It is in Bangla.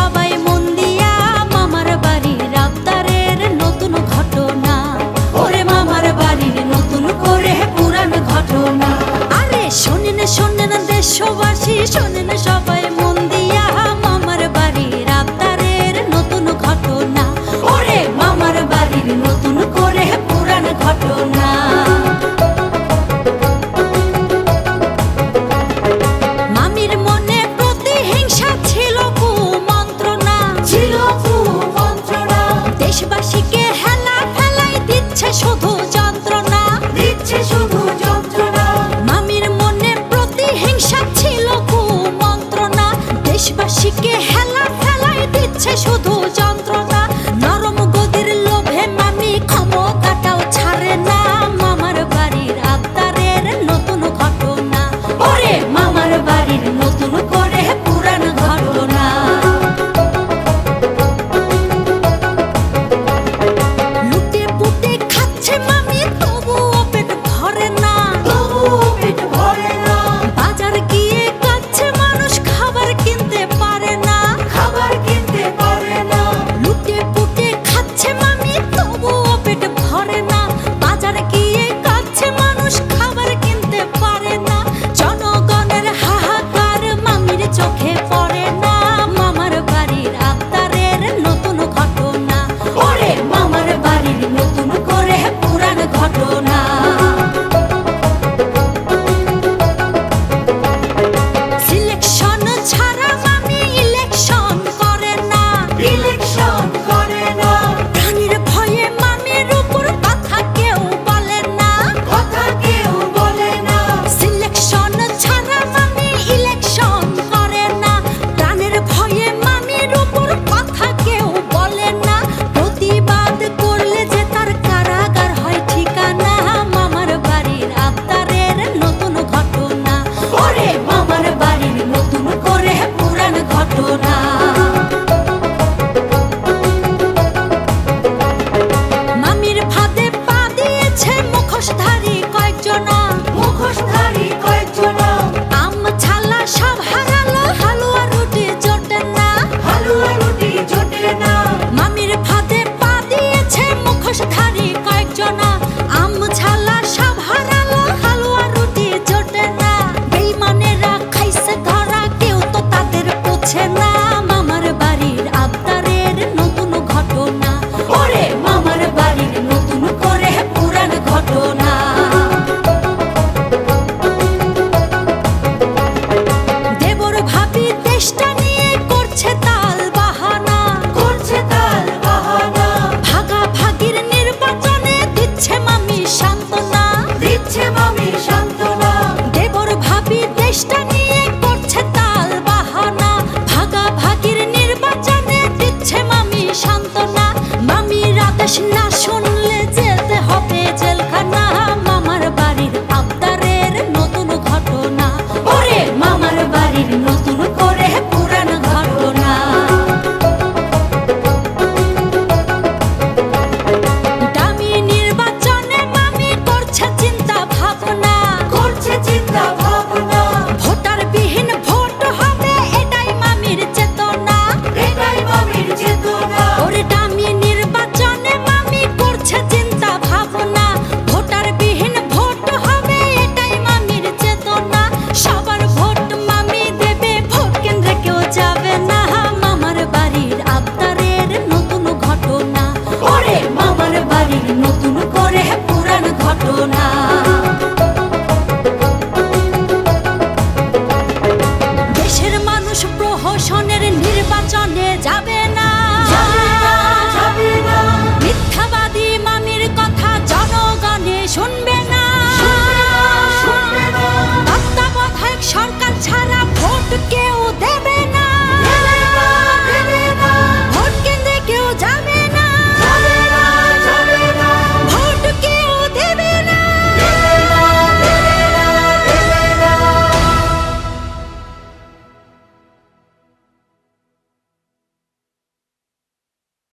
সবাই মন দিয়া মামার বাড়ির আবদারের নতুন ঘটনা। ওরে মামার বাড়ির নতুন করে পুরান ঘটনা। আরে শোনেন শোনেন দেশবাসী, শোনেন সবাই মন দিয়া মামার বাড়ির আবদারের নতুন ঘটনা। ওরে মামার বাড়ির নতুন করে পুরান ঘটনা। মামির মনে প্রতিহিংসা ছিল কুমন্ত্রণা, ছিল কুমন্ত্রণা। দেশবাসীকে হেলা ফেলাই দিচ্ছে শুধু যন্ত্রণা, দিচ্ছে শুধু যন্ত্রণা। মামির মনে প্রতিহিংসা ছিল কুমন্ত্রণা, দেশবাসীকে হেলা ফেলাই দিচ্ছে শুধু যন্ত্রণা। নরম গদির লোভে মামি ক্ষমতাটাও ছাড়ে না, মামার বাড়ির আবদারের নতুন ঘটনা। ওরে মামার বাড়ির নতুন করে পুরান ঘটনা। লুটে পুটে খাচ্ছে মামি তবুও পেট ভরে না, তবুও পেট ভরে না। বাজার গিয়ে কাচ্ছে মানুষ খাবার কিনতে পারে না, খাবার কিনতে পারে না। লুটে পুটে খাচ্ছে মামি তবুও পেট ভরে না। বাজার গিয়ে কাচ্ছে মানুষ খাবার কিনতে পারে না। জনগণের হাহাকার মামির চোখে পড়ে না, মামার বাড়ির আবদারের নতুন ঘটনা। ওরে মামার বাড়ির নতুন করে পুরান ঘটনা। সিলেকশন ছাড়া মামি ইলেকশন করে না, ইলেকশন করে না। প্রাণীর ভয়ে মামির উপর কথা কেউ বলে না, কথা কেউ বলে না। সিলেকশন ছাড়া মামি ইলেকশন করে না। প্রাণের ভয়ে মামির উপর কথা কেউ বলে না। প্রতিবাদ করলে যে তার কারাগার হয় ঠিকানা, মামার বাড়ির আবদারের নতুন ঘটনা। ওরে মামার বাড়ির নতুন করে পুরান ঘটনা। মামির ফাঁদে পা দিয়েছে মুখোশধারী কয়েকজনা, মুখোশধারী কয়েকজনা। আম ছালা সব হারালো, হালুয়া রুটি জোটে না, হালুয়া রুটি জোটে না। মামির ফাঁদে পা দিয়েছে মুখোশধারী কয়েকজনা। আম ছালা সব হারালো, হালুয়া রুটি জোটে না। বেইমানেরা খাইছে ধরা, কেউ তো তাদের পোছে না, মামার বাড়ির আবদারের নতুন ঘটনা। ওরে মামার বাড়ির নতুন করে পুরান ঘটনা। দেবর ভাবি দেশটা নিয়ে করছে তাল বাহানা, করছে তাল বাহানা। ভাগাভাগির নির্বাচনে দিচ্ছে মামি সান্ত্বনা, দিচ্ছে মামি সান্ত্বনা। দেবর ভাবি দেশটা নিয়ে করছে তাল বাহানা। ভাগাভাগির নির্বাচনে দিচ্ছে মামি সান্ত্বনা। মামির আদেশ না শুনলে যেতে হবে জেলখানা, মামার বাড়ির আবদারের নতুন ঘটনা। ওরে মামার বাড়ির নতুন করে পুরান ঘটনা। দামি নির্বাচনে মামি করছে চিন্তা ভাবনা, করছে চিন্তা ভাবনা। ভোটারবিহীন ভোট হবে এটাই মামির চেতনা, এটাই মামির চেতনা। ওরে দামি নির্বাচনে মামি করছে চিন্তা ভাবনা। ভোটারবিহীন ভোট হবে এটাই মামির চেতনা। সবার ভোট মামি দেবে, ভোট কেন্দ্রে কেউ যাবে না, মামার বাড়ির আবদারের নতুন ঘটনা। ওরে মামার বাড়ির নতুন করে পুরান ঘটনা।